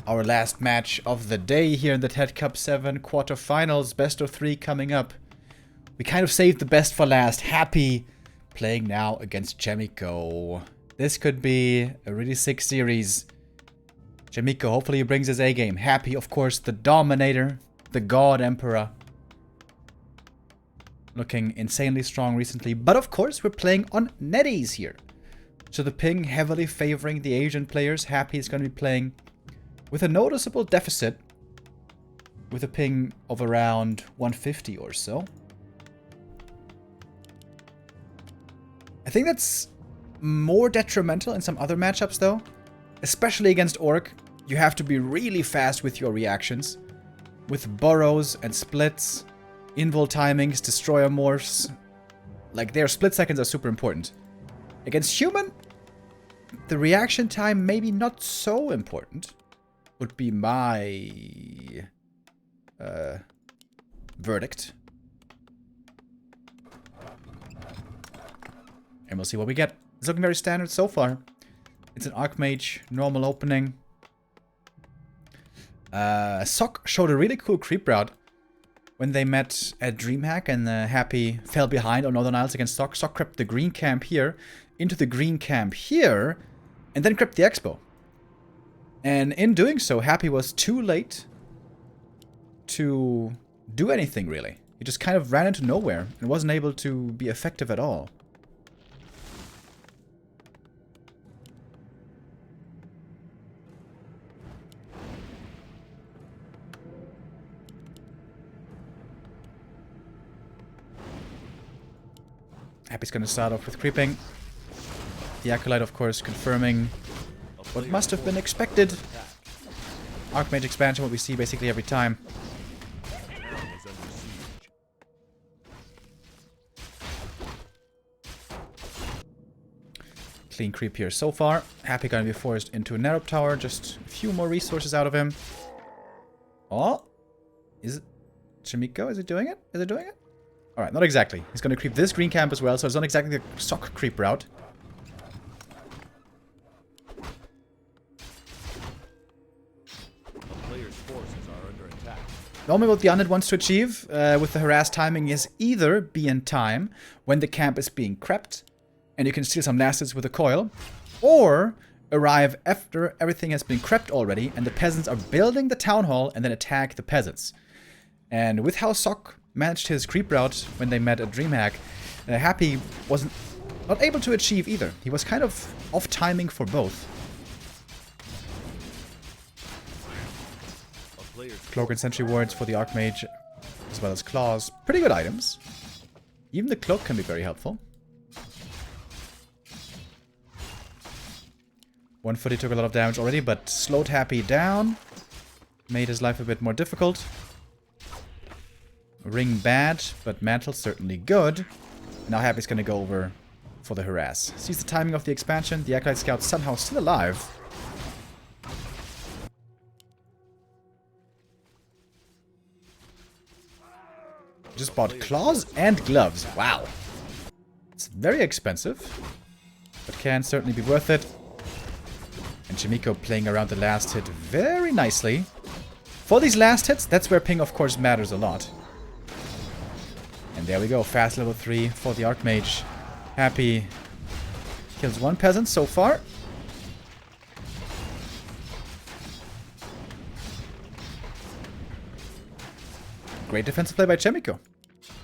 Our last match of the day here in the TeD Cup 7 quarterfinals, best of 3 coming up. We kind of saved the best for last. Happy playing now against Chaemiko. This could be a really sick series. Chaemiko, hopefully he brings his A game. Happy, of course, the Dominator, the God Emperor. Looking insanely strong recently. But of course, we're playing on netties here. So the ping heavily favoring the Asian players. Happy is going to be playing with a noticeable deficit, with a ping of around 150 or so. I think that's more detrimental in some other matchups though. Especially against Orc, you have to be really fast with your reactions. With burrows and splits, invul timings, destroyer morphs. Like, their split seconds are super important. Against human, the reaction time maybe not so important. Would be my verdict. And we'll see what we get. It's looking very standard so far. It's an Archmage, normal opening. Sock showed a really cool creep route when they met at DreamHack, and Happy fell behind on Northern Isles against Sock. Sock crept the green camp here, into the green camp here, and then crept the Expo. And in doing so, Happy was too late to do anything, really. He just kind of ran into nowhere and wasn't able to be effective at all. Happy's going to start off with creeping. The Acolyte, of course, confirming what must have been expected. Archmage expansion, what we see basically every time. Clean creep here so far. Happy gonna be forced into a Narrow Tower. Just a few more resources out of him. Oh! Is it Chaemiko? Is it doing it? Is it doing it? Alright, not exactly. He's gonna creep this green camp as well, so it's not exactly the Sock creep route. Normally what the Undead wants to achieve with the harass timing is either be in time when the camp is being crept and you can steal some last with a coil, or arrive after everything has been crept already and the peasants are building the town hall and then attack the peasants. And with how Sock managed his creep route when they met at DreamHack, Happy wasn't not able to achieve either. He was kind of off timing for both. Cloak and Sentry Wards for the Archmage, as well as Claws. Pretty good items. Even the Cloak can be very helpful. 140 took a lot of damage already, but slowed Happy down. Made his life a bit more difficult. Ring bad, but Mantle certainly good. Now Happy's gonna go over for the harass. Sees the timing of the expansion. The Acolyte Scout somehow still alive. Just bought claws and gloves. Wow. It's very expensive, but can certainly be worth it. And Chaemiko playing around the last hit very nicely. For these last hits, that's where ping, of course, matters a lot. And there we go. Fast level 3 for the Archmage. Happy kills one peasant so far. Great defensive play by Chaemiko.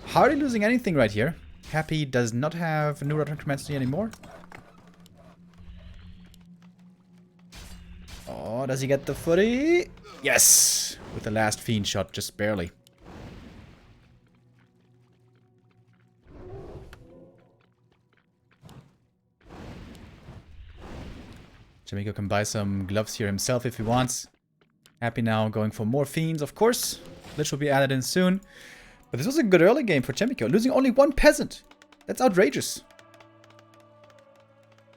Hardly losing anything right here. Happy does not have new return capacity anymore. Oh, does he get the footy? Yes! With the last fiend shot, just barely. Chaemiko can buy some gloves here himself if he wants. Happy now going for more fiends, of course. Lich will be added in soon. But this was a good early game for Chaemiko, losing only one peasant. That's outrageous.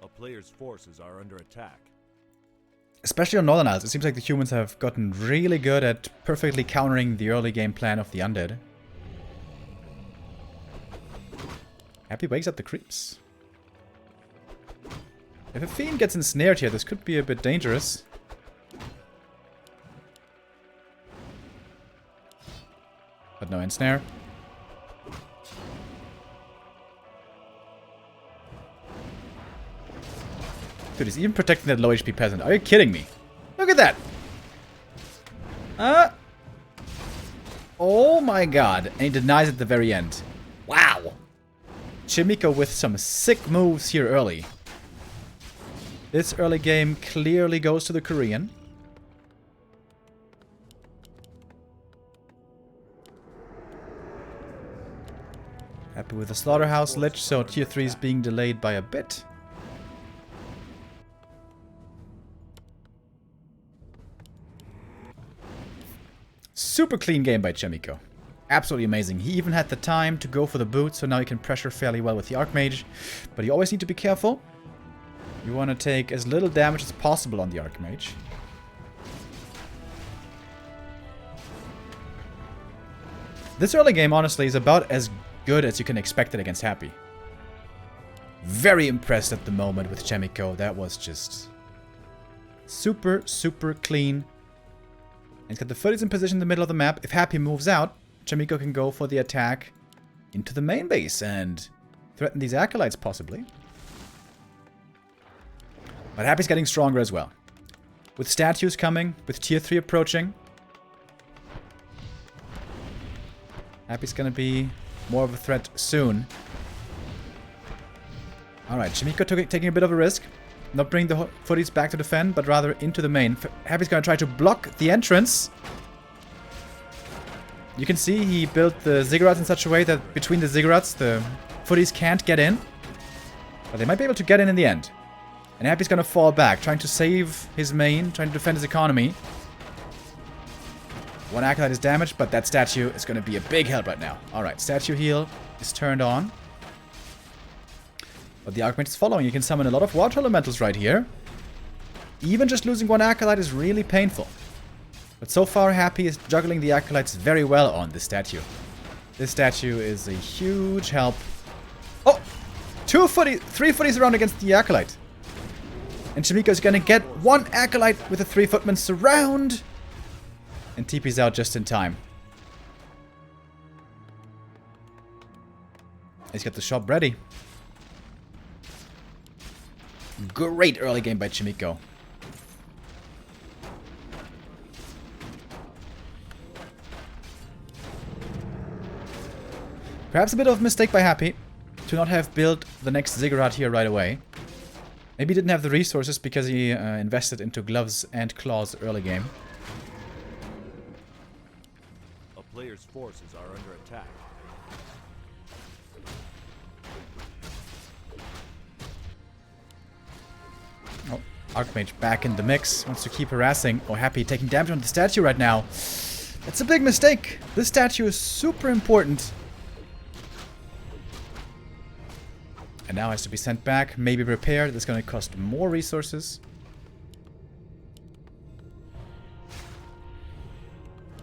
A player's forces are under attack. Especially on Northern Isles, it seems like the humans have gotten really good at perfectly countering the early game plan of the Undead. Happy wakes up the creeps. If a fiend gets ensnared here, this could be a bit dangerous. But no ensnare. Dude, he's even protecting that low HP peasant. Are you kidding me? Look at that! Oh my god. And he denies at the very end. Wow! Chaemiko with some sick moves here early. This early game clearly goes to the Korean. Happy with the Slaughterhouse Lich, so tier 3 is being delayed by a bit. Super clean game by Chaemiko. Absolutely amazing. He even had the time to go for the boot, so now he can pressure fairly well with the Archmage. But you always need to be careful. You want to take as little damage as possible on the Archmage. This early game, honestly, is about as good as you can expect it against Happy. Very impressed at the moment with Chaemiko. That was just super, super clean. And he's got the footies in position in the middle of the map. If Happy moves out, Chaemiko can go for the attack into the main base and threaten these acolytes, possibly. But Happy's getting stronger as well. With statues coming, with tier 3 approaching, Happy's gonna be more of a threat soon. Alright, Chaemiko taking a bit of a risk. Not bringing the footies back to defend, but rather into the main. Happy's gonna try to block the entrance. You can see he built the ziggurats in such a way that between the ziggurats, the footies can't get in. But they might be able to get in the end. And Happy's gonna fall back, trying to save his main, trying to defend his economy. One acolyte is damaged, but that statue is gonna be a big help right now. Alright, statue heal is turned on. But the Archmage is following. You can summon a lot of water elementals right here. Even just losing one acolyte is really painful. But so far, Happy is juggling the acolytes very well on this statue. This statue is a huge help. Oh! 3 footies around against the acolyte. And Chaemiko is gonna get one acolyte with a 3-footman surround. And TP's out just in time. He's got the shop ready. Great early game by Chaemiko. Perhaps a bit of a mistake by Happy to not have built the next ziggurat here right away. Maybe he didn't have the resources because he invested into gloves and claws early game. A player's forces are under attack. Oh, Archmage back in the mix. Wants to keep harassing. Oh, Happy taking damage on the statue right now. That's a big mistake. This statue is super important. And now has to be sent back. Maybe repaired. That's going to cost more resources.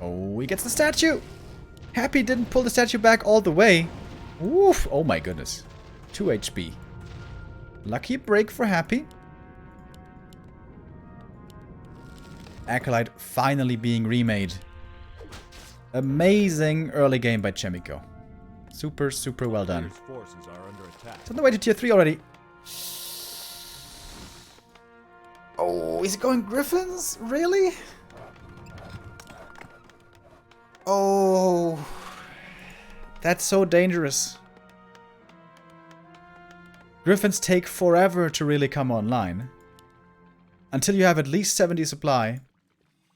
Oh, he gets the statue. Happy didn't pull the statue back all the way. Woof. Oh my goodness. 2 HP. Lucky break for Happy. Acolyte finally being remade. Amazing early game by Chaemiko. Super, super well done. Forces are under attack. It's on the way to tier 3 already. Oh, is it going Griffins? Really? Oh. That's so dangerous. Griffins take forever to really come online. Until you have at least 70 supply,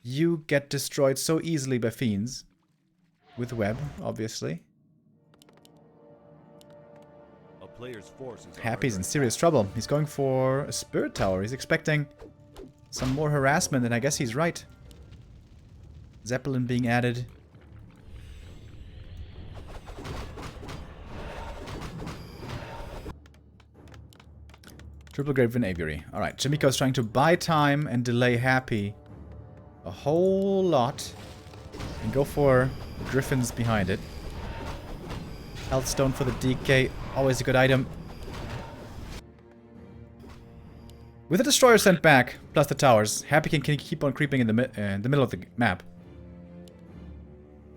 you get destroyed so easily by fiends. With web, obviously. Player's forces Happy's in serious trouble. He's going for a spirit tower. He's expecting some more harassment, and I guess he's right. Zeppelin being added. Triple Graven Aviary. Alright, Chaemiko is trying to buy time and delay Happy a whole lot. And go for Griffins behind it. Health Stone for the DK. Always a good item. With the Destroyer sent back, plus the towers, Happy can keep on creeping in the middle of the map.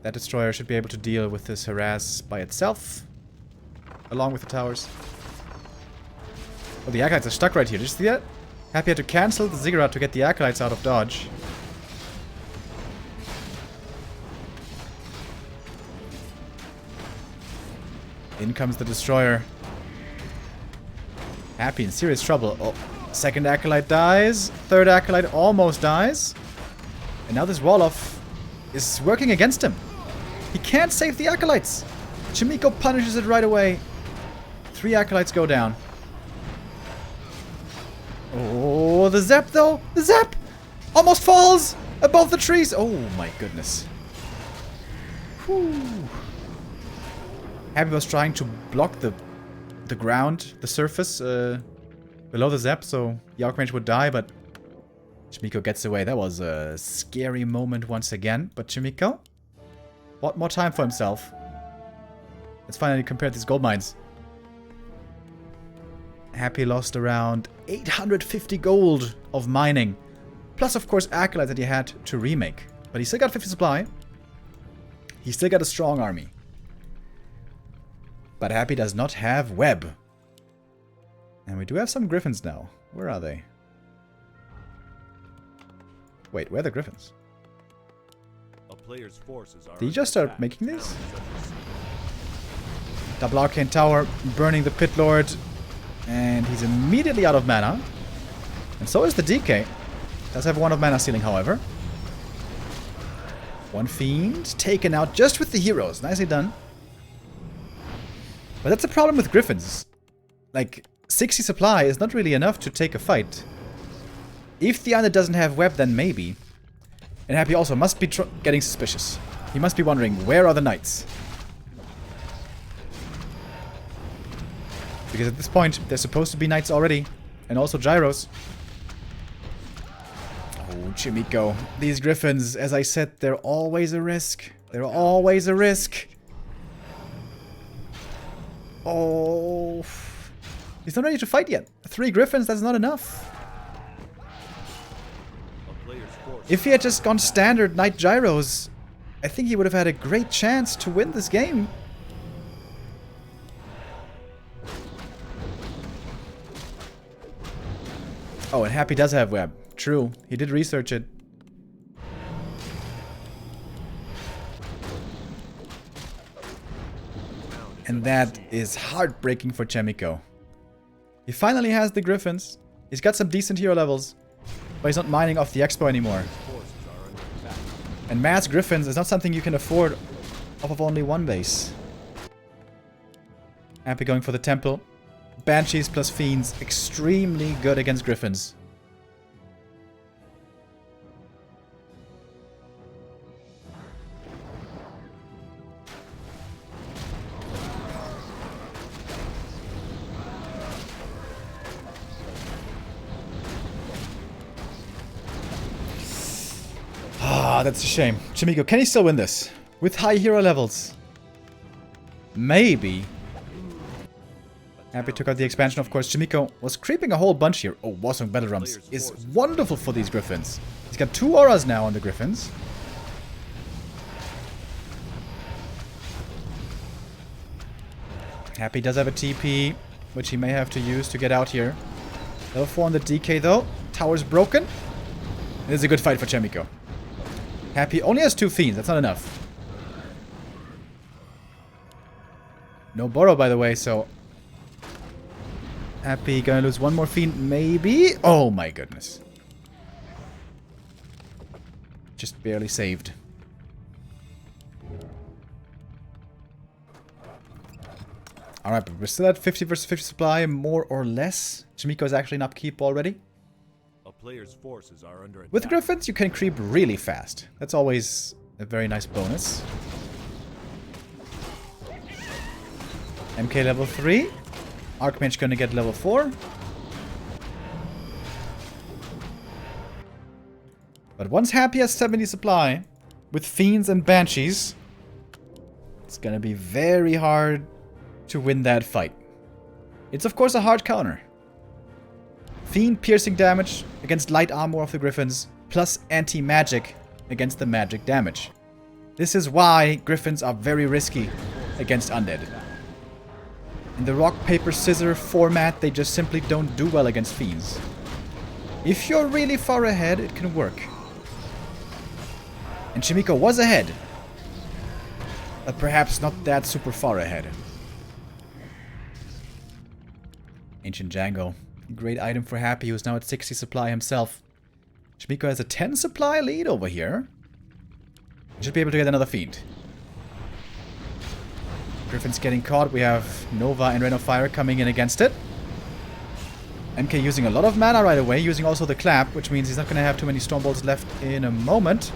That destroyer should be able to deal with this harass by itself, along with the towers. Oh, the acolytes are stuck right here. Did you see that? Happy had to cancel the ziggurat to get the acolytes out of dodge. In comes the destroyer. Happy in serious trouble. Oh, second acolyte dies. Third acolyte almost dies. And now this Wolof is working against him. He can't save the acolytes. Chaemiko punishes it right away. 3 acolytes go down. Oh, the Zap though! The Zap! Almost falls above the trees! Oh my goodness. Whew. Happy was trying to block the ground, the surface below the Zap, so the Archmage would die, but Chaemiko gets away. That was a scary moment once again. But Chaemiko bought more time for himself. Let's finally compare these gold mines. Happy lost around 850 gold of mining. Plus, of course, acolytes that he had to remake. But he still got 50 supply. He still got a strong army. But Happy does not have web. And we do have some Griffins now. Where are they? Wait, where are the Griffins? A player's forces are Did you just start attack. making these? Double Arcane Tower, burning the Pit Lord. And he's immediately out of mana. And so is the DK. Does have 1 of mana stealing, however. 1 Fiend taken out just with the heroes. Nicely done. But that's the problem with Griffins. Like, 60 supply is not really enough to take a fight. If the other doesn't have web, then maybe. And Happy also must be getting suspicious. He must be wondering, where are the knights? Because at this point, there's supposed to be knights already. And also gyros. Oh, Chaemiko. These Griffins, as I said, they're always a risk. They're always a risk. Oh. He's not ready to fight yet. 3 Griffins, that's not enough. If he had just gone standard Knight Gyros, I think he would have had a great chance to win this game. Oh, and Happy does have web. True. He did research it. And that is heartbreaking for Chaemiko. He finally has the Griffins. He's got some decent hero levels. But he's not mining off the Expo anymore. And mass Griffins is not something you can afford off of only 1 base. Happy going for the Temple. Banshees plus Fiends. Extremely good against Griffins. Ah, that's a shame. Chaemiko, can he still win this? With high hero levels? Maybe. Happy took out the expansion, of course. Chaemiko was creeping a whole bunch here. Oh, Warsong Battle Drums is wonderful for these Griffins. He's got 2 auras now on the Griffins. Happy does have a TP, which he may have to use to get out here. Level 4 on the DK though. Tower's broken. This is a good fight for Chaemiko. Happy only has 2 Fiends. That's not enough. No Borrow, by the way, so... Happy gonna lose 1 more Fiend, maybe? Oh my goodness. Just barely saved. Alright, but we're still at 50 versus 50 supply, more or less. Chaemiko is actually in upkeep already. A player's forces are under attack. With Griffins, you can creep really fast. That's always a very nice bonus. MK level 3. Archmage gonna get level 4. But once Happy has 70 supply, with Fiends and Banshees, it's gonna be very hard to win that fight. It's of course a hard counter. Fiend piercing damage against light armor of the Griffins, plus anti-magic against the magic damage. This is why Griffins are very risky against undead. In the rock, paper, scissor format, they just simply don't do well against fiends. If you're really far ahead, it can work. And Chaemiko was ahead. But perhaps not that super far ahead. Ancient Django. Great item for Happy, who's now at 60 supply himself. Chaemiko has a 10 supply lead over here. Should be able to get another fiend. Griffin's getting caught. We have Nova and Rain of Fire coming in against it. MK using a lot of mana right away, using also the clap, which means he's not going to have too many Stormbolts left in a moment.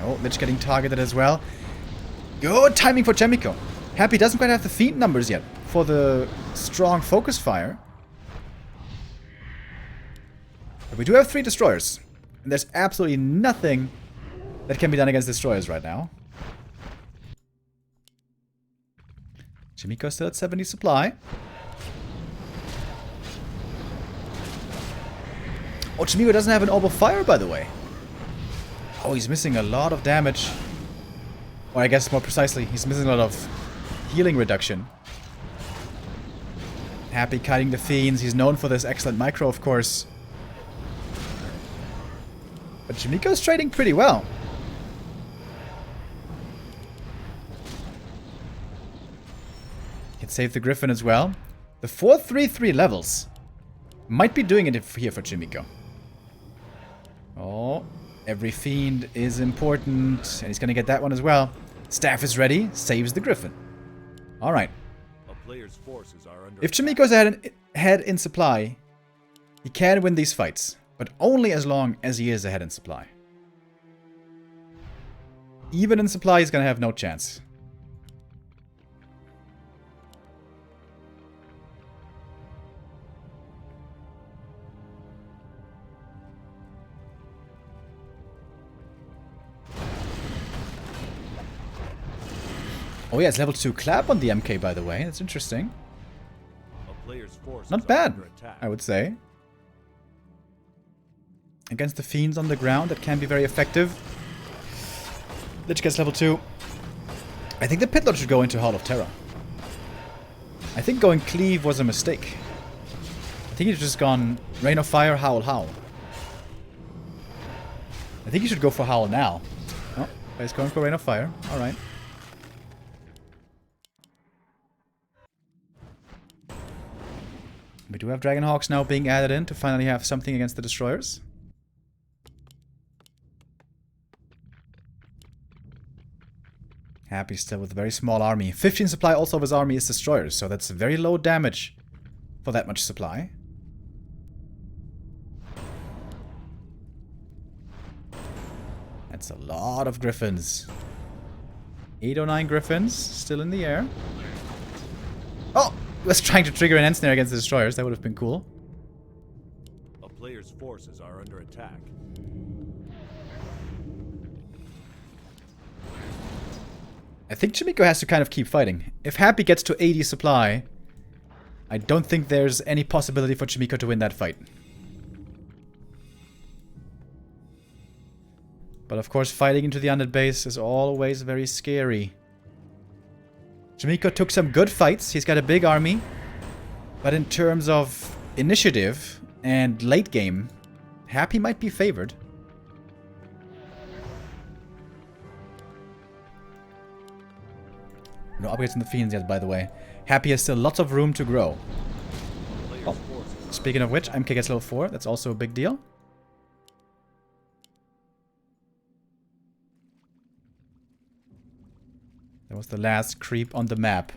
Oh, Lich getting targeted as well. Good timing for Chaemiko. Happy doesn't quite have the fiend numbers yet for the strong focus fire. But we do have 3 destroyers. And there's absolutely nothing that can be done against destroyers right now. Chaemiko still at 70 supply. Oh, Chaemiko doesn't have an orb of fire, by the way. Oh, he's missing a lot of damage. Or I guess more precisely, he's missing a lot of healing reduction. Happy kiting the fiends. He's known for this excellent micro, of course. But Chaemiko's trading pretty well. Can save the Griffin as well. The 4-3-3 levels might be doing it here for Chaemiko. Oh, every fiend is important. And he's going to get that one as well. Staff is ready. Saves the Griffin. Alright. If Chaemiko's ahead in supply, he can win these fights. But only as long as he is ahead in supply. Even in supply, he's going to have no chance. Oh yeah, it's level 2 clap on the MK, by the way. That's interesting. Not bad, I would say. Against the fiends on the ground, that can be very effective. Lich gets level 2. I think the Pit Lord should go into Hall of Terror. I think going Cleave was a mistake. I think he's just gone Rain of Fire, Howl, Howl. I think he should go for Howl now. Oh, he's going for Rain of Fire. Alright. We do have Dragonhawks now being added in to finally have something against the Destroyers. Happy still with a very small army. 15 supply also of his army is Destroyers, so that's very low damage for that much supply. That's a lot of Griffins. 809 Griffins still in the air. Oh! Was trying to trigger an end snare against the Destroyers. That would have been cool. A player's forces are under attack. I think Chaemiko has to kind of keep fighting. If Happy gets to 80 supply, I don't think there's any possibility for Chaemiko to win that fight. But of course, fighting into the undead base is always very scary. Chaemiko took some good fights. He's got a big army. But in terms of initiative and late game, Happy might be favored. No upgrades in the Fiends yet, by the way. Happy has still lots of room to grow. Oh. Speaking of which, MK gets level 4. That's also a big deal. That was the last creep on the map.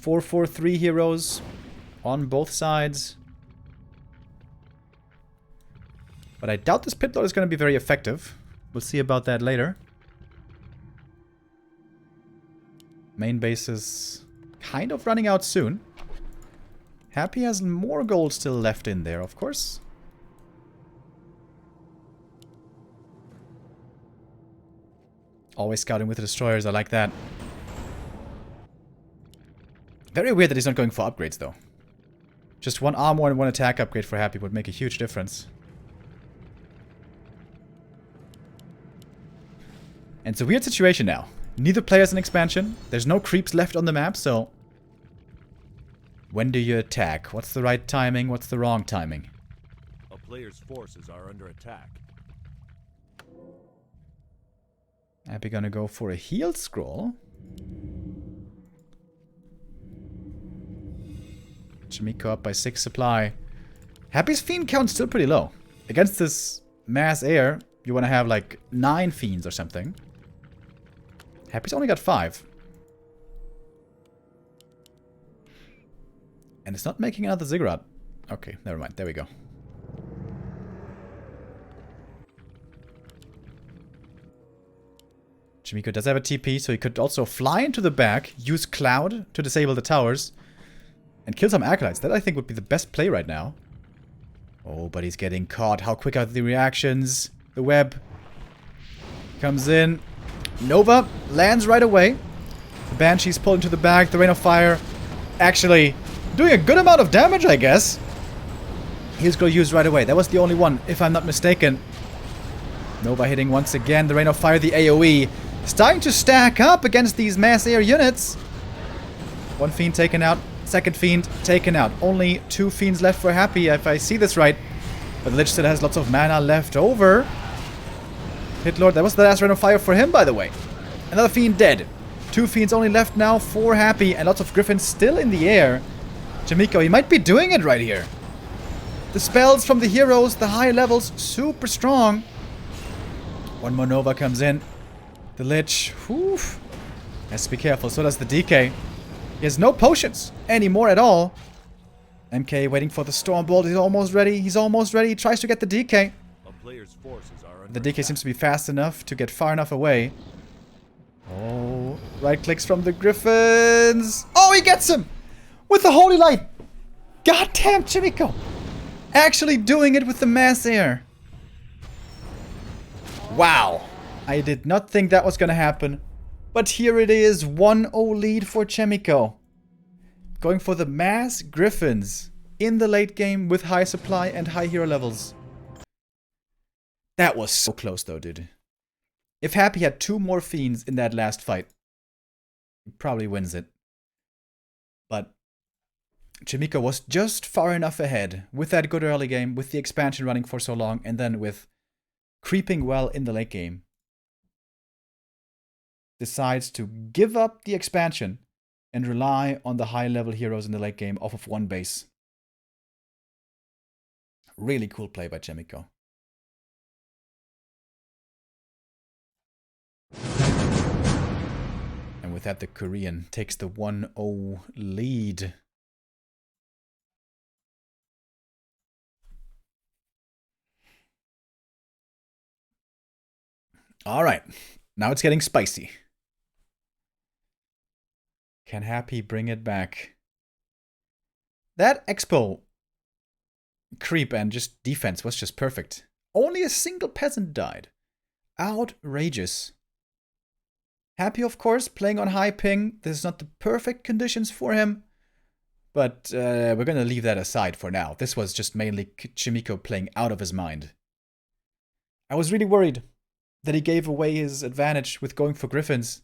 4-4-3 heroes on both sides. But I doubt this Pit Lord is going to be very effective. We'll see about that later. Main base is kind of running out soon. Happy has more gold still left in there, of course. Always scouting with the Destroyers, I like that. Very weird that he's not going for upgrades, though. Just one armor and one attack upgrade for Happy would make a huge difference. And it's a weird situation now. Neither player's an expansion. There's no creeps left on the map, so... When do you attack? What's the right timing? What's the wrong timing? A player's forces are under attack. Happy gonna go for a heal scroll. Chaemiko up by 6 supply. Happy's fiend count's still pretty low. Against this mass air, you want to have like 9 fiends or something. Happy's only got 5. And it's not making another ziggurat. Okay, never mind. There we go. Chaemiko does have a TP, so he could also fly into the back, use Cloud to disable the towers, and kill some Acolytes. That, I think, would be the best play right now. Oh, but he's getting caught. How quick are the reactions? The web comes in. Nova lands right away. The Banshee's pulled into the back. The Rain of Fire actually doing a good amount of damage, I guess. He's going to use right away. That was the only one, if I'm not mistaken. Nova hitting once again. The Rain of Fire, the AoE. Starting to stack up against these mass air units. One fiend taken out. Second fiend taken out. Only 2 fiends left for Happy, if I see this right. But the Lich still has lots of mana left over. Hit Lord, that was the last Rain of Fire for him, by the way. Another fiend dead. 2 fiends only left now for Happy, and lots of Griffins still in the air. Chaemiko, he might be doing it right here. The spells from the heroes, the high levels, super strong. One more Nova comes in. The Lich, whew, has to be careful. So does the DK. He has no potions anymore at all. MK waiting for the Stormbolt. He's almost ready. He's almost ready. He tries to get the DK. A player's forces are under The DK attack. seems to be fast enough to get far enough away. Oh, right clicks from the Griffins. Oh, he gets him with the Holy Light. Goddamn, Chaemiko. Actually doing it with the mass air. Wow. I did not think that was going to happen. But here it is. 1-0 lead for Chaemiko. Going for the mass Griffins in the late game with high supply and high hero levels. That was so close though, dude. If Happy had 2 more fiends in that last fight, he probably wins it. But Chaemiko was just far enough ahead with that good early game, with the expansion running for so long, and then with creeping well in the late game. Decides to give up the expansion and rely on the high-level heroes in the late game off of 1 base. Really cool play by Chaemiko. And with that, the Korean takes the 1-0 lead. All right, now it's getting spicy. Can Happy bring it back? That Expo creep and just defense was just perfect. Only a single peasant died. Outrageous. Happy, of course, playing on high ping. This is not the perfect conditions for him. But we're going to leave that aside for now. This was just mainly Chaemiko playing out of his mind. I was really worried that he gave away his advantage with going for Griffins.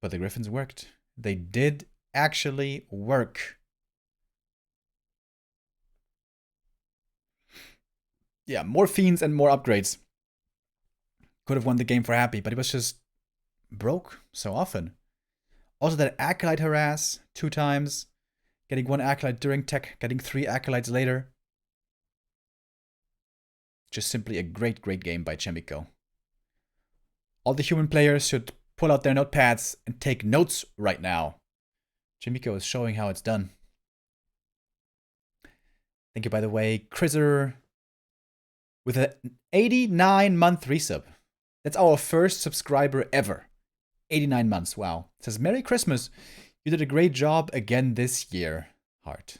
But the Griffins worked. They did actually work. Yeah, more fiends and more upgrades. Could have won the game for Happy, but he was just broke so often. Also that Acolyte harass 2 times. Getting 1 Acolyte during tech, getting 3 Acolytes later. Just simply a great, great game by Chaemiko. All the human players should pull out their notepads and take notes right now. Chaemiko is showing how it's done. Thank you, by the way, Krizer, with an 89-month resub. That's our first subscriber ever. 89 months, wow. It says, Merry Christmas. You did a great job again this year. Heart.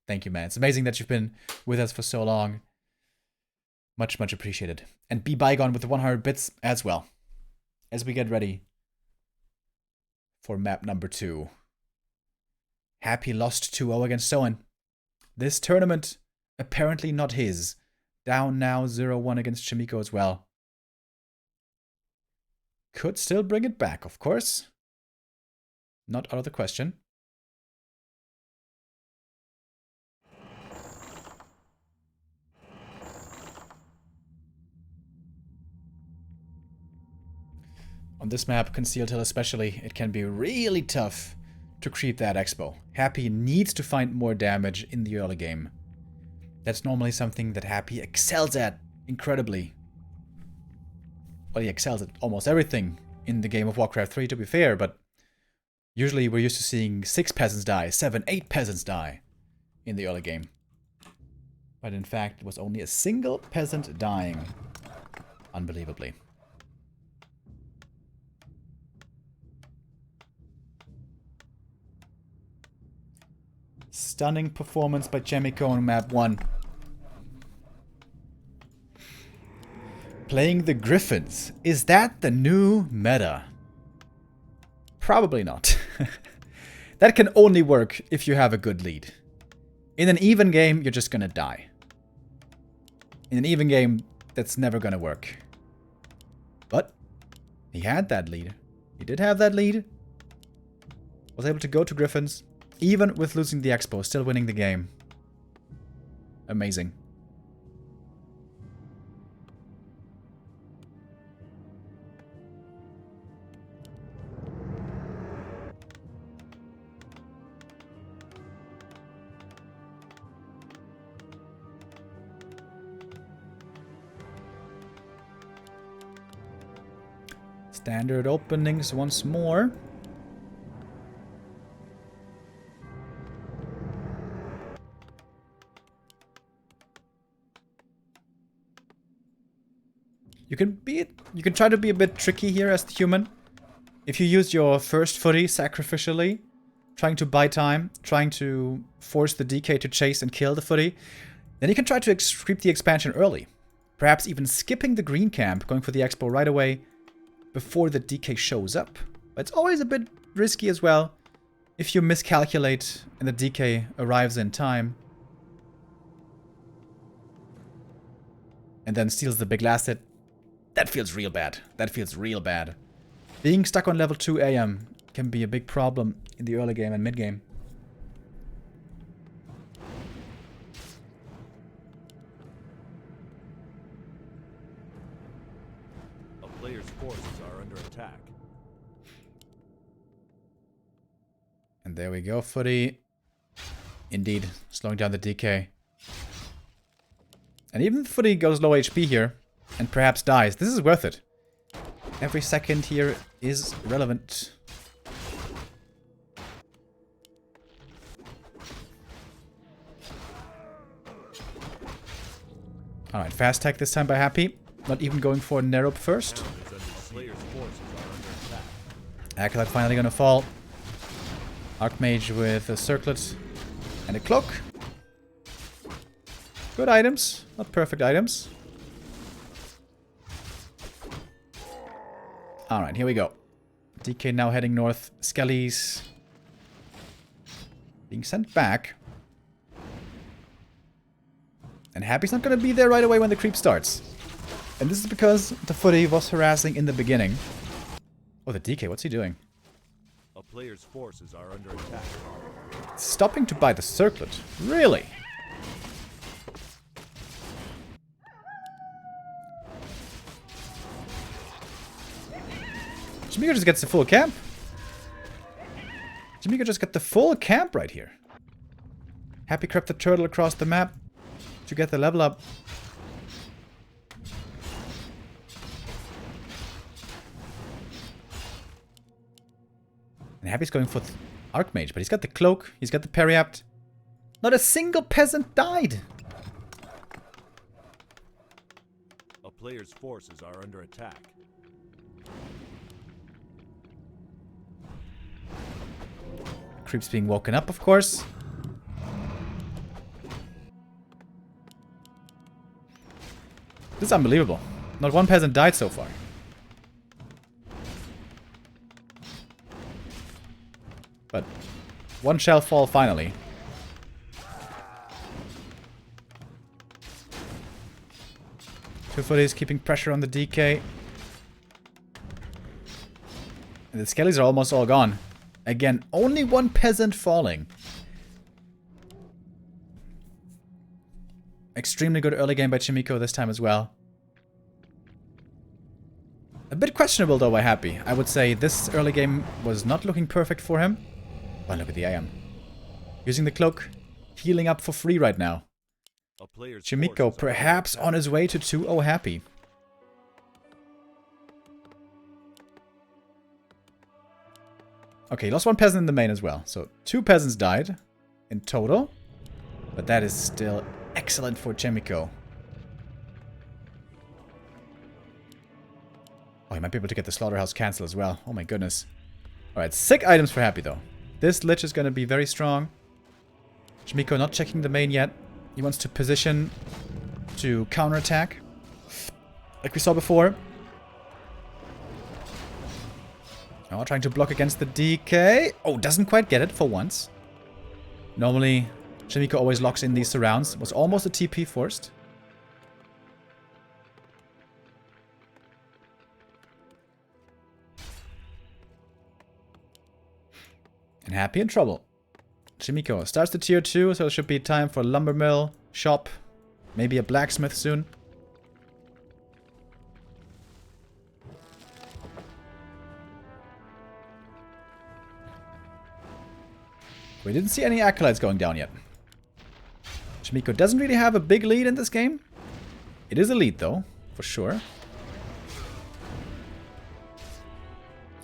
Thank you, man. It's amazing that you've been with us for so long. Much, much appreciated. And be bygone with the 100 bits as well. As we get ready for map number 2. Happy lost 2-0 against Soen. This tournament, apparently not his. Down now 0-1 against Chaemiko as well. Could still bring it back, of course. Not out of the question. On this map, Concealed Hill especially, it can be really tough to creep that expo. Happy needs to find more damage in the early game. That's normally something that Happy excels at incredibly. Well, he excels at almost everything in the game of Warcraft 3, to be fair, but usually we're used to seeing 6 peasants die, 7, 8 peasants die in the early game. But in fact, it was only a single peasant dying. Unbelievably. Stunning performance by Chaemiko on map 1. Playing the Griffins. Is that the new meta? Probably not. That can only work if you have a good lead. In an even game, you're just gonna die. In an even game, that's never gonna work. But he had that lead. He did have that lead. Was able to go to Griffins. Even with losing the expo, still winning the game. Amazing. Standard openings once more. You can try to be a bit tricky here as the human. If you use your first footy sacrificially, trying to buy time, trying to force the DK to chase and kill the footy, then you can try to creep the expansion early. Perhaps even skipping the green camp, going for the expo right away before the DK shows up. But it's always a bit risky as well if you miscalculate and the DK arrives in time. And then steals the big last hit. That feels real bad. That feels real bad. Being stuck on level 2 AM can be a big problem in the early game and mid game. A player's forces are under attack. And there we go, footy. Indeed, slowing down the DK. And even if footy goes low HP here, and perhaps dies, this is worth it. Every second here is relevant. Alright, fast tech this time by Happy. Not even going for Nerob first. Acolyte finally gonna fall. Archmage with a circlet and a cloak. Good items, not perfect items. Alright, here we go. DK now heading north. Skellies being sent back. And Happy's not going to be there right away when the creep starts. And this is because the footy was harassing in the beginning. Oh, the DK, what's he doing? A player's forces are under attack. Stopping to buy the circlet. Really? Chaemiko just gets the full camp. Chaemiko just got the full camp right here. Happy crept the turtle across the map to get the level up. And Happy's going for Archmage, but he's got the cloak, he's got the periapt. Not a single peasant died. A player's forces are under attack. Creeps being woken up, of course. This is unbelievable. Not one peasant died so far. But one shall fall finally. Two footies keeping pressure on the DK. And the skellies are almost all gone. Again, only one peasant falling. Extremely good early game by Chaemiko this time as well. A bit questionable though by Happy. I would say this early game was not looking perfect for him. Oh, look at the AM. Using the cloak, healing up for free right now. Chaemiko perhaps on his way to 2-0 Happy. Okay, lost one peasant in the main as well. So 2 peasants died in total. But that is still excellent for Chaemiko. Oh, he might be able to get the slaughterhouse cancel as well. Oh my goodness. Alright, sick items for Happy though. This Lich is going to be very strong. Chaemiko not checking the main yet. He wants to position to counterattack. Like we saw before. Oh, trying to block against the DK. Oh, doesn't quite get it for once. Normally, Chaemiko always locks in these surrounds. Was almost a TP forced. And Happy in trouble. Chaemiko starts the tier 2, so it should be time for lumber mill, shop, maybe a blacksmith soon. We didn't see any acolytes going down yet. Chaemiko doesn't really have a big lead in this game. It is a lead though, for sure.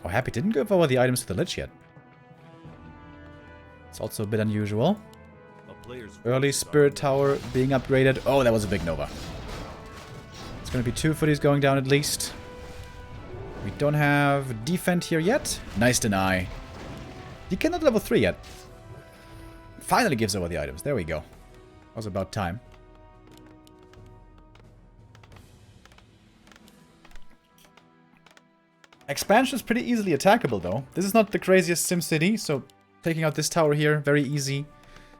Oh, Happy didn't give over the items to the Lich yet. It's also a bit unusual. Early Spirit Tower being upgraded. Oh, that was a big Nova. It's going to be 2 footies going down at least. We don't have defend here yet. Nice deny. DK not level 3 yet. Finally gives over the items. There we go. Was about time. Expansion is pretty easily attackable though. This is not the craziest SimCity, so taking out this tower here, very easy.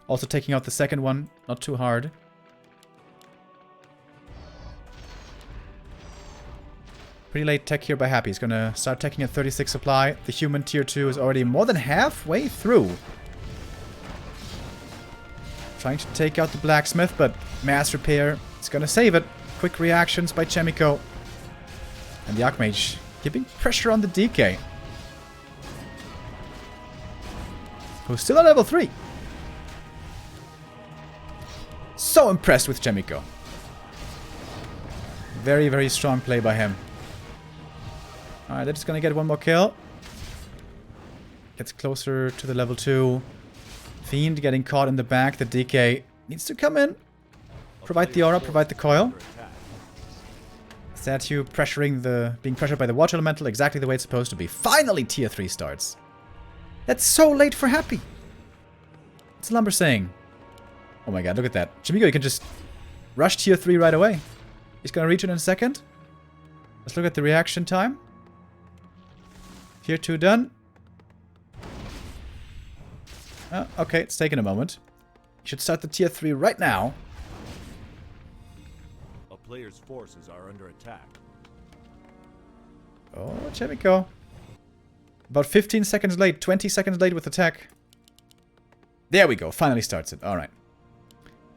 Also taking out the second one, not too hard. Pretty late tech here by Happy. He's gonna start taking a 36 supply. The human tier 2 is already more than halfway through. Trying to take out the blacksmith, but mass repair is gonna save it. Quick reactions by Chaemiko. And the Archmage keeping pressure on the DK. Who's still at level 3. So impressed with Chaemiko. Very, very strong play by him. Alright, they're just gonna get one more kill. Gets closer to the level 2. Fiend getting caught in the back. The DK needs to come in. Provide the aura, provide the coil. Statue being pressured by the water elemental exactly the way it's supposed to be. Finally tier 3 starts. That's so late for Happy. What's Lumber saying? Oh my god, look at that. Chaemiko, you can just rush tier 3 right away. He's gonna reach it in a second. Let's look at the reaction time. Tier 2 done. Oh, okay, it's taking a moment. You should start the tier 3 right now. A player's forces are under attack. Oh, Chaemiko. About 15 seconds late, 20 seconds late with attack. There we go, finally starts it. Alright.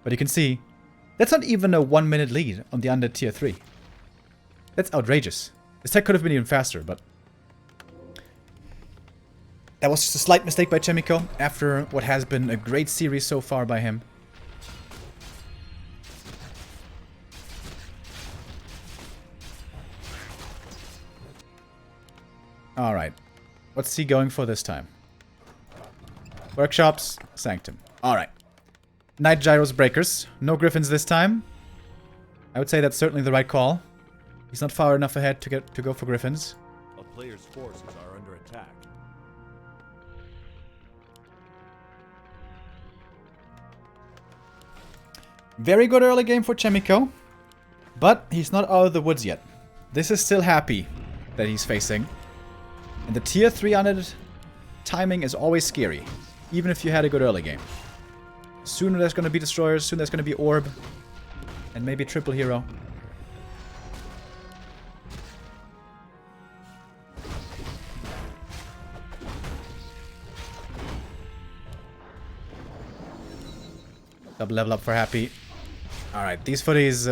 But you can see, that's not even a 1 minute lead on the under tier 3. That's outrageous. This tech could have been even faster, but that was just a slight mistake by Chaemiko after what has been a great series so far by him. Alright. What's he going for this time? Workshops, Sanctum. Alright. Night Gyros Breakers. No Griffins this time. I would say that's certainly the right call. He's not far enough ahead to go for Griffins. A player's forces are under attack. Very good early game for Chaemiko. But he's not out of the woods yet. This is still Happy that he's facing. And the tier 300 timing is always scary. Even if you had a good early game. Sooner there's going to be destroyers, soon there's going to be orb. And maybe triple hero. Double level up for Happy. Alright, these footies,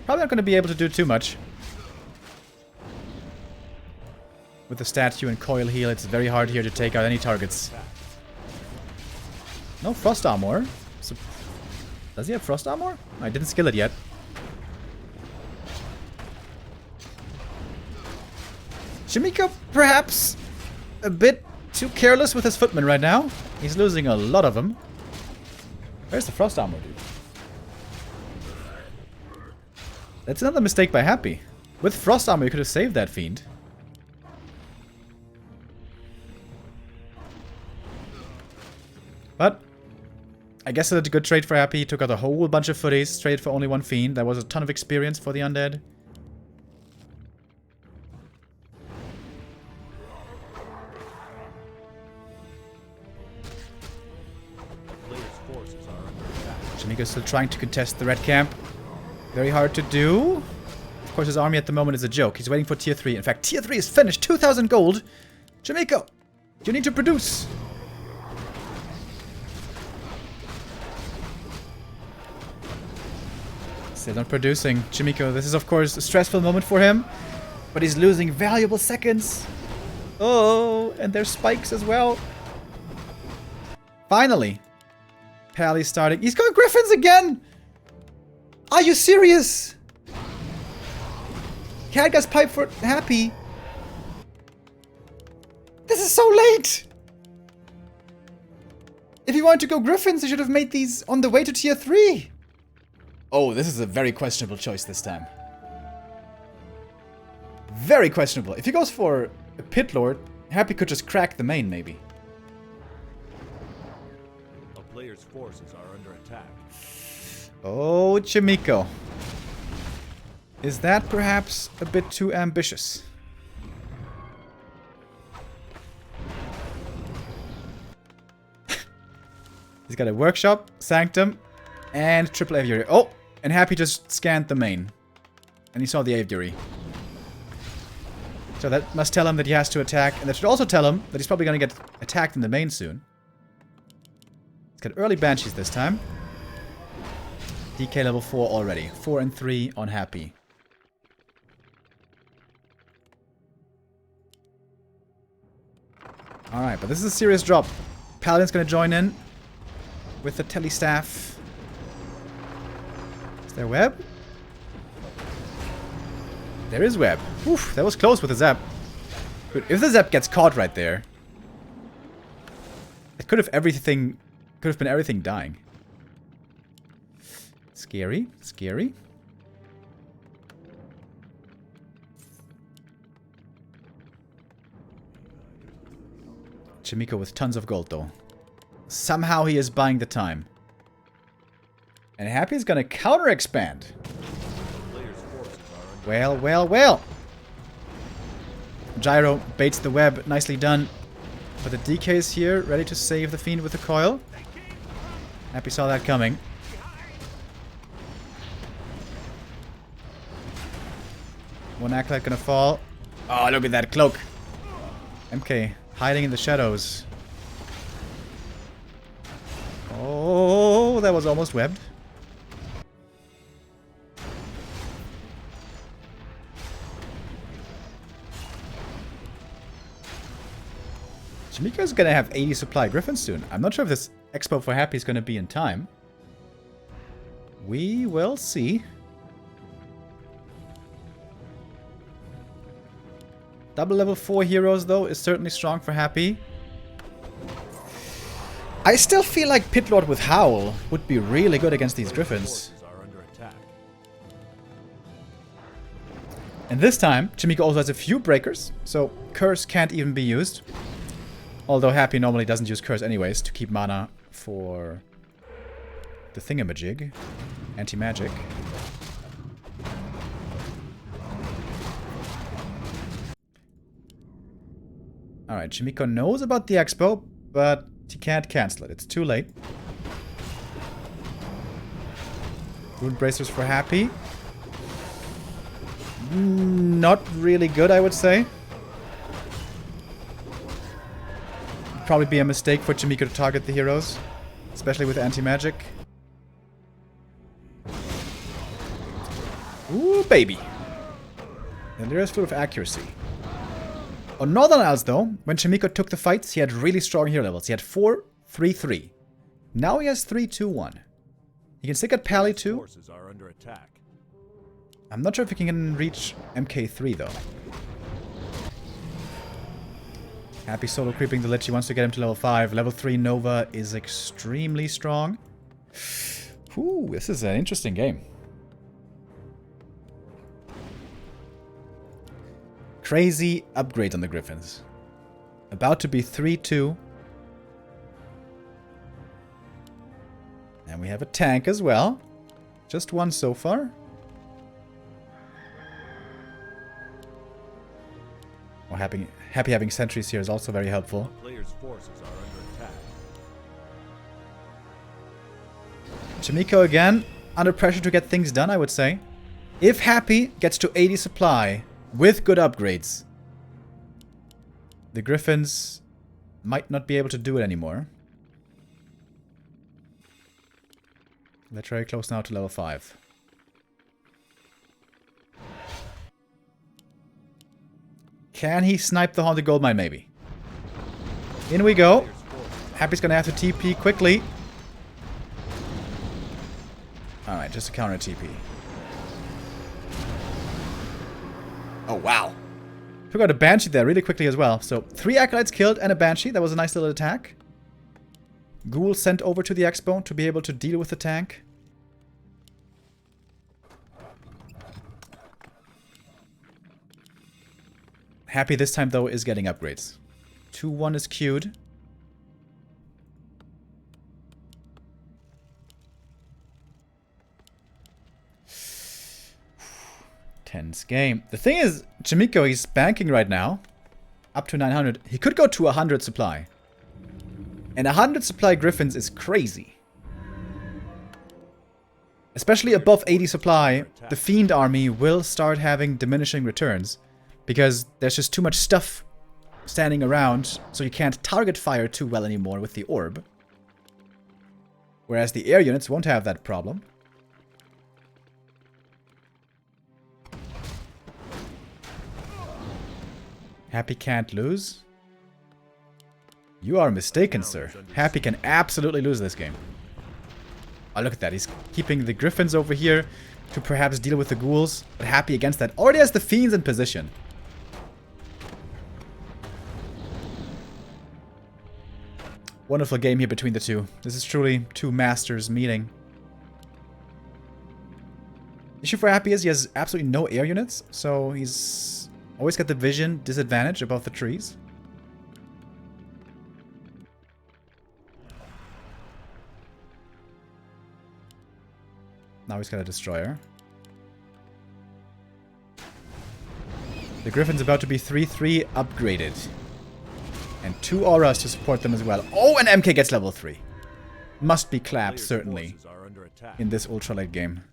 probably not going to be able to do too much. With the statue and coil heal, it's very hard here to take out any targets. No frost armor. So, does he have frost armor? I didn't skill it yet. Chaemiko, perhaps a bit too careless with his footmen right now. He's losing a lot of them. Where's the frost armor, dude? That's another mistake by Happy. With frost armor, you could have saved that fiend. But I guess it's a good trade for Happy. He took out a whole bunch of footies, traded for only one fiend. That was a ton of experience for the undead. Chaemiko's still trying to contest the red camp. Very hard to do. Of course, his army at the moment is a joke. He's waiting for tier 3. In fact, tier 3 is finished. 2,000 gold. Chaemiko, you need to produce. Still not producing. Chaemiko, this is of course a stressful moment for him. But he's losing valuable seconds. Oh, and there's spikes as well. Finally. Pally's starting. He's going Griffins again! Are you serious? Khadgar's pipe for Happy. This is so late! If you wanted to go Griffins, you should have made these on the way to tier 3. Oh, this is a very questionable choice this time. Very questionable. If he goes for a Pit Lord, Happy could just crack the main, maybe. A player's forces are under attack. Oh, Chaemiko. Is that perhaps a bit too ambitious? He's got a Workshop, Sanctum, and Triple Aviary. Oh! And Happy just scanned the main. And he saw the Aviary. So that must tell him that he has to attack. And that should also tell him that he's probably going to get attacked in the main soon. He's got early Banshees this time. DK level 4 already. 4 and 3 on Happy. Alright, but this is a serious drop. Paladin's going to join in with the Telestaff. Is there web? There is web. Oof, that was close with the zap. But if the zap gets caught right there, it could have been everything dying. Scary, scary. Chaemiko with tons of gold though. Somehow he is buying the time. And Happy's gonna counter expand. Well, well, well. Gyro baits the web. Nicely done. But the DK is here, ready to save the fiend with the coil. Happy saw that coming. One acolyte gonna fall. Oh, look at that cloak. MK hiding in the shadows. Oh, that was almost webbed. Chaemiko's gonna have 80 supply Griffins soon. I'm not sure if this expo for Happy is gonna be in time. We will see. Double level 4 heroes though is certainly strong for Happy. I still feel like Pit Lord with Howl would be really good against these Griffins. And this time, Chaemiko also has a few breakers, so Curse can't even be used. Although Happy normally doesn't use Curse anyways to keep mana for the thingamajig. Anti-magic. Alright, Chaemiko knows about the expo, but he can't cancel it. It's too late. Rune Bracers for Happy. Not really good, I would say. Probably be a mistake for Chaemiko to target the heroes. especially with anti-magic. Ooh, baby. And there is full of accuracy. On Northern Isles, though, when Chaemiko took the fights, he had really strong hero levels. He had 4, 3, 3. Now he has 3, 2, 1. He can stick at Pally too. Forces are under attack. I'm not sure if he can reach MK3 though. Happy solo creeping the Lich. He wants to get him to level 5. Level 3 Nova is extremely strong. Ooh, this is an interesting game. Crazy upgrade on the Griffins. About to be 3-2. And we have a tank as well. Just one so far. Well, happy having sentries here is also very helpful. The player's forces are under attack. Chaemiko again, under pressure to get things done, I would say. If Happy gets to 80 supply with good upgrades, the Griffins might not be able to do it anymore. They're very close now to level 5. Can he snipe the Haunted Goldmine? Maybe. In we go. Happy's gonna have to TP quickly. Alright, just a counter TP. Oh, wow. Took out a Banshee there really quickly as well. So, 3 Acolytes killed and a Banshee. That was a nice little attack. Ghoul sent over to the Expo to be able to deal with the tank. Happy this time, though, is getting upgrades. 2-1 is queued. Tense game. The thing is, Chaemiko, he's banking right now. Up to 900. He could go to 100 supply. And 100 supply Griffins is crazy. Especially above 80 supply, the Fiend army will start having diminishing returns. Because there's just too much stuff standing around, so you can't target fire too well anymore with the orb. Whereas the air units won't have that problem. Happy can't lose. You are mistaken, sir. Happy can absolutely lose this game. Oh, look at that. He's keeping the Griffins over here to perhaps deal with the ghouls. But Happy against that already has the Fiends in position. Wonderful game here between the two. This is truly two masters meeting. Issue for Happy is he has absolutely no air units, so he's always got the vision disadvantage above the trees. Now he's got a destroyer. The Griffin's about to be 3-3 upgraded. And 2 auras to support them as well. Oh, and MK gets level 3. Must be clapped, certainly, in this ultra late game.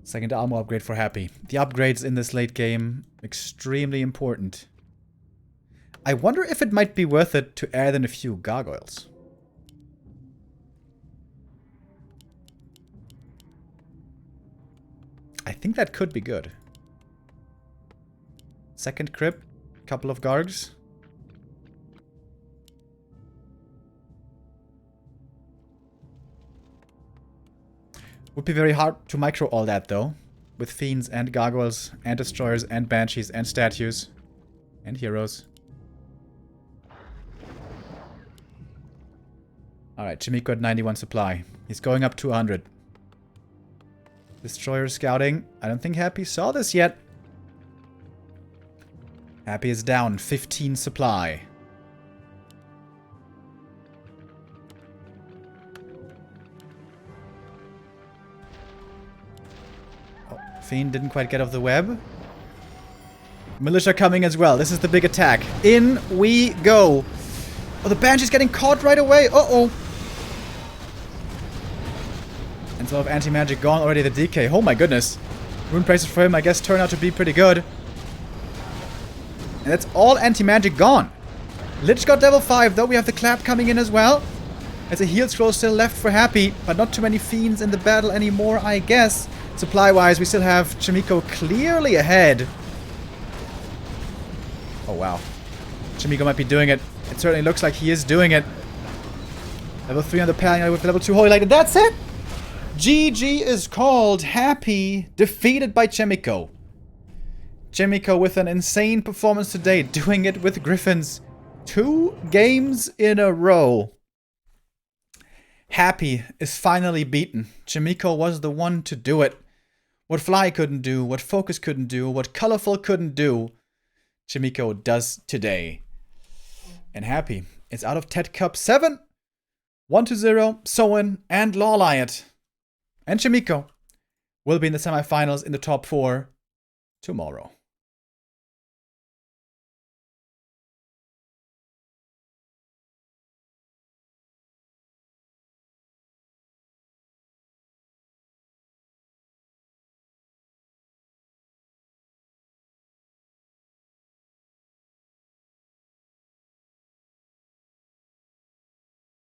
Second armor upgrade for Happy. The upgrades in this late game, extremely important. I wonder if it might be worth it to add in a few gargoyles. I think that could be good. Second crypt, couple of gargs. Would be very hard to micro all that though. With fiends and gargoyles and destroyers and banshees and statues. And heroes. Alright, Chaemiko at 91 supply. He's going up to 100. Destroyer scouting. I don't think Happy saw this yet. Happy is down 15 supply. Oh, Fiend didn't quite get off the web. Militia coming as well. This is the big attack. In we go. Oh, the Banshee's getting caught right away. Uh-oh. And so of anti-magic gone already, the DK. Oh my goodness. Rune prices for him, I guess, turn out to be pretty good. And that's all anti-magic gone. Lich got level 5, though we have the clap coming in as well. There's a heal scroll still left for Happy, but not too many fiends in the battle anymore, I guess. Supply-wise, we still have Chaemiko clearly ahead. Oh, wow. Chaemiko might be doing it. It certainly looks like he is doing it. Level 3 on the Paladin with level 2 Holy Light, and that's it! GG is called. Happy defeated by Chaemiko. Chaemiko with an insane performance today, doing it with Griffins. 2 games in a row. Happy is finally beaten. Chaemiko was the one to do it. What Fly couldn't do, what Focus couldn't do, what Colorful couldn't do, Chaemiko does today. And Happy is out of TeD Cup 7, 1-0, Soen, and Lawliot. And Chaemiko will be in the semifinals in the top 4 tomorrow.